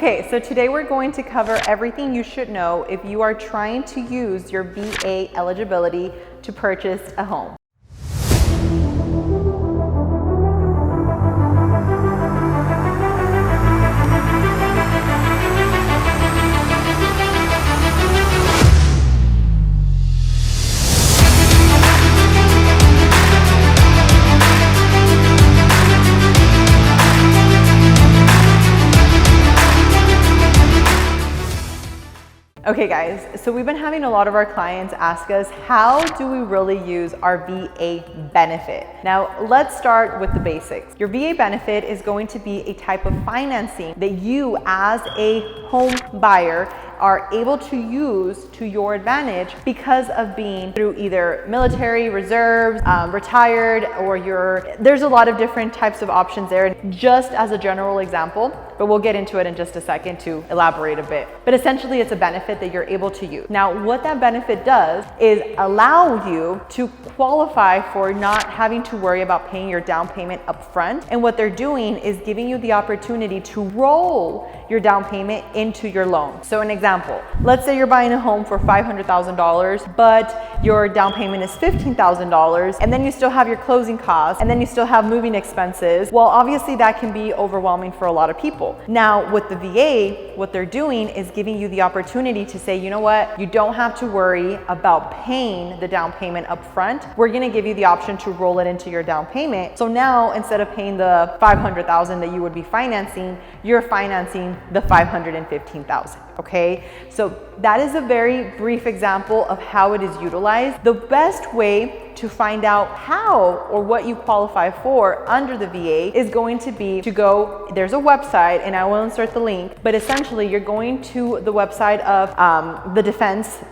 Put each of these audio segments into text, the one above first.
Okay, so today we're going to cover everything you should know if you are trying to use your VA eligibility to purchase a home. Okay guys, so we've been having a lot of our clients ask us, how do we really use our VA benefit? Now, let's start with the basics. Your VA benefit is going to be a type of financing that you as a home buyer are able to use to your advantage because of being through either military, reserves, retired, or there's a lot of different types of options there, just as a general example, but we'll get into it in just a second to elaborate a bit. But essentially it's a benefit that you're able to use. Now, what that benefit does is allow you to qualify for not having to worry about paying your down payment up front. And what they're doing is giving you the opportunity to roll your down payment into your loan. So an example, let's say you're buying a home for $500,000, but your down payment is $15,000, and then you still have your closing costs, and then you still have moving expenses. Well, obviously that can be overwhelming for a lot of people. Now, with the VA, what they're doing is giving you the opportunity to say, you know what, you don't have to worry about paying the down payment up front. We're gonna give you the option to roll it into your down payment. So now, instead of paying the $500,000 that you would be financing, you're financing the $515,000. Okay, so that is a very brief example of how it is utilized. The best way to find out how or what you qualify for under the VA is going to be to go, there's a website and I will insert the link, but essentially you're going to the website of the Defense,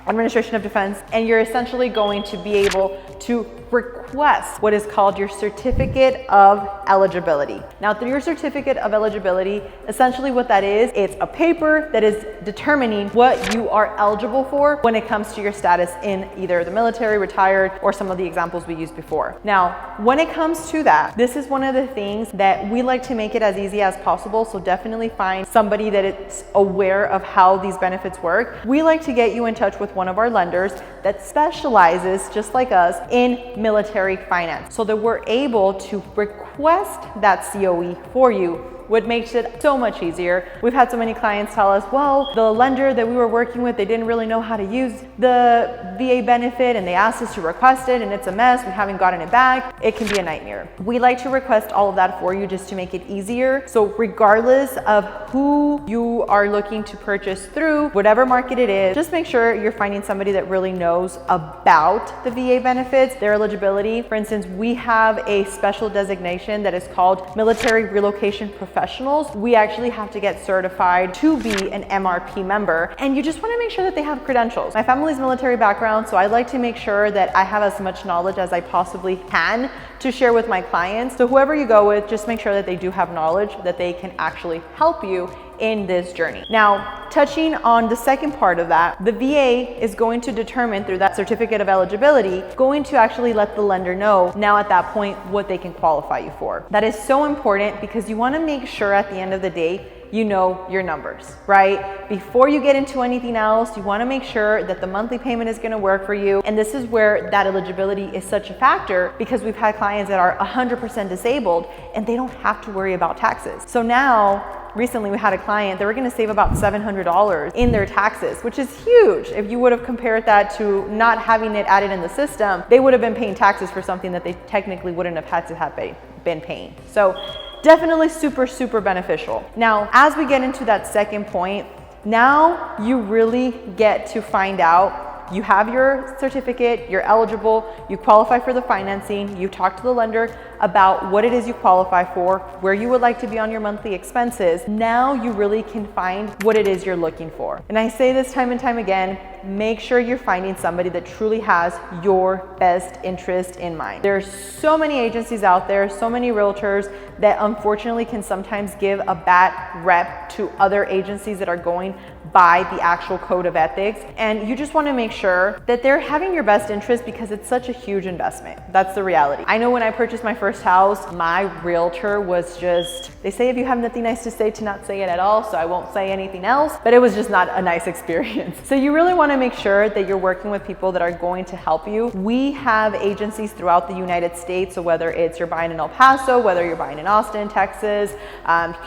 Administration of Defense, and you're essentially going to be able to request what is called your Certificate of Eligibility. Now, through your Certificate of Eligibility, essentially what that is, it's a paper that is determining what you are eligible for when it comes to your status in either the military, retired, or some of the examples we used before. Now, when it comes to that, this is one of the things that we like to make it as easy as possible, so definitely find somebody that is aware of how these benefits work. We like to get you in touch with one of our lenders that specializes, just like us, in military finance, so that we're able to request that COE for you, which makes it so much easier. We've had so many clients tell us, well, the lender that we were working with, they didn't really know how to use the VA benefit and they asked us to request it and it's a mess, we haven't gotten it back. It can be a nightmare. We like to request all of that for you just to make it easier. So regardless of who you are looking to purchase through, whatever market it is, just make sure you're finding somebody that really knows about the VA benefits, their eligibility. For instance, we have a special designation that is called Military Relocation Professionals. We actually have to get certified to be an MRP member, and you just want to make sure that they have credentials. My family's military background, so I like to make sure that I have as much knowledge as I possibly can to share with my clients. So whoever you go with, just make sure that they do have knowledge that they can actually help you in this journey. Now, touching on the second part of that, the VA is going to determine through that Certificate of Eligibility, going to actually let the lender know now at that point what they can qualify you for. That is so important because you want to make sure at the end of the day you know your numbers, right? Before you get into anything else, you want to make sure that the monthly payment is going to work for you. And this is where that eligibility is such a factor, because we've had clients that are 100% disabled and they don't have to worry about taxes. So now, recently we had a client, they were going to save about $700 in their taxes, which is huge. If you would have compared that to not having it added in the system, they would have been paying taxes for something that they technically wouldn't have had to have been paying. So definitely super, super beneficial. Now, as we get into that second point, now you really get to find out, you have your certificate, you're eligible, you qualify for the financing, you talk to the lender about what it is you qualify for, where you would like to be on your monthly expenses. Now you really can find what it is you're looking for. And I say this time and time again, make sure you're finding somebody that truly has your best interest in mind. There's so many agencies out there, so many realtors that unfortunately can sometimes give a bad rep to other agencies that are going by the actual code of ethics. And you just want to make sure that they're having your best interest because it's such a huge investment. That's the reality. I know when I purchased my first house, my realtor was just, they say if you have nothing nice to say, to not say it at all, so I won't say anything else, but it was just not a nice experience. So you really want to make sure that you're working with people that are going to help you. We have agencies throughout the United States, so whether it's you're buying in El Paso, whether you're buying in Austin, Texas,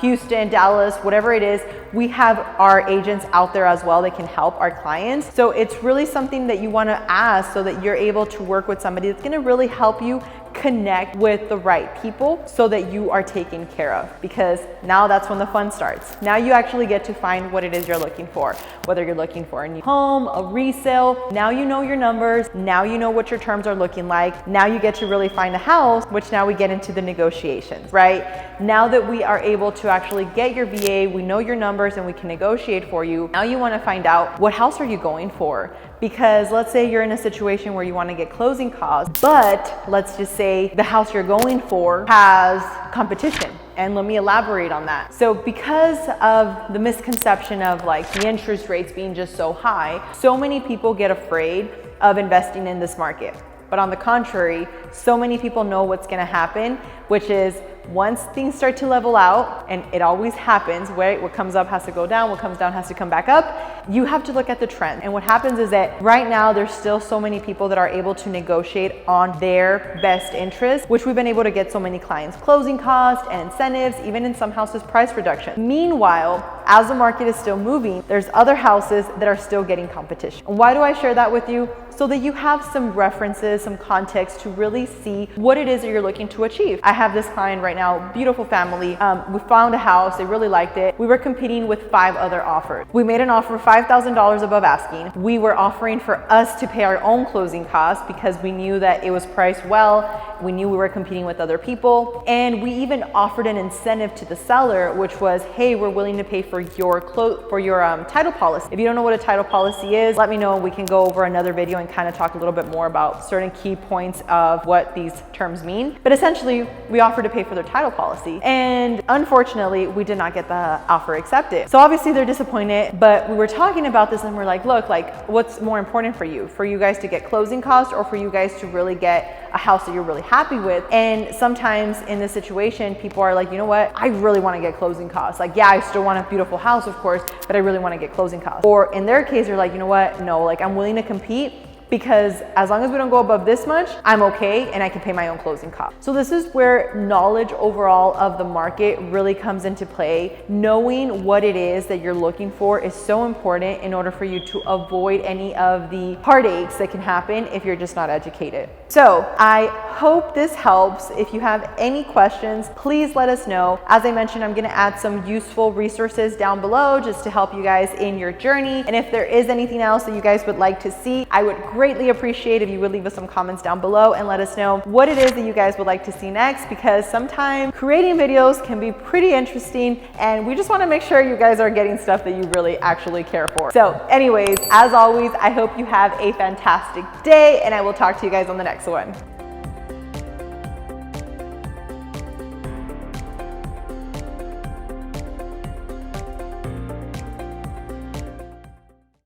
Houston, Dallas, whatever it is, we have our agents out there as well that can help our clients. So it's really something that you want to ask so that you're able to work with somebody that's going to really help you connect with the right people so that you are taken care of, because now that's when the fun starts. Now you actually get to find what it is you're looking for, whether you're looking for a new home, a resale. Now you know your numbers, now you know what your terms are looking like. Now you get to really find a house, which now we get into the negotiations, right? Now that we are able to actually get your VA, we know your numbers and we can negotiate for you. Now you want to find out, what house are you going for? Because let's say you're in a situation where you want to get closing costs, but let's just say the house you're going for has competition. And let me elaborate on that. So because of the misconception of like the interest rates being just so high, so many people get afraid of investing in this market. But on the contrary, so many people know what's gonna happen, which is once things start to level out, and it always happens, right? What comes up has to go down, what comes down has to come back up. You have to look at the trend. And what happens is that right now there's still so many people that are able to negotiate on their best interest, which we've been able to get so many clients closing costs and incentives, even in some houses price reduction. Meanwhile, as the market is still moving, there's other houses that are still getting competition. And why do I share that with you? So that you have some references, some context to really see what it is that you're looking to achieve. I have this client right now, beautiful family. We found a house, they really liked it. We were competing with 5 other offers. We made an offer $5,000 above asking. We were offering for us to pay our own closing costs because we knew that it was priced well. We knew we were competing with other people. And we even offered an incentive to the seller, which was, hey, we're willing to pay for your title policy. If you don't know what a title policy is, let me know. We can go over another video and kind of talk a little bit more about certain key points of what these terms mean. But essentially, we offered to pay for their title policy. And unfortunately, we did not get the offer accepted. So obviously they're disappointed, but we were talking about this and we're like, look, like what's more important for you? For you guys to get closing costs or for you guys to really get a house that you're really happy with? And sometimes in this situation, people are like, you know what? I really want to get closing costs. Like, yeah, I still want a beautiful house, of course, but I really want to get closing costs. Or in their case, they're like, you know what? No, like I'm willing to compete because as long as we don't go above this much, I'm okay and I can pay my own closing costs. So this is where knowledge overall of the market really comes into play. Knowing what it is that you're looking for is so important in order for you to avoid any of the heartaches that can happen if you're just not educated. So I hope this helps. If you have any questions, please let us know. As I mentioned, I'm gonna add some useful resources down below just to help you guys in your journey. And if there is anything else that you guys would like to see, I would greatly appreciate if you would leave us some comments down below and let us know what it is that you guys would like to see next, because sometimes creating videos can be pretty interesting and we just want to make sure you guys are getting stuff that you really actually care for. So anyways, as always, I hope you have a fantastic day and I will talk to you guys on the next one.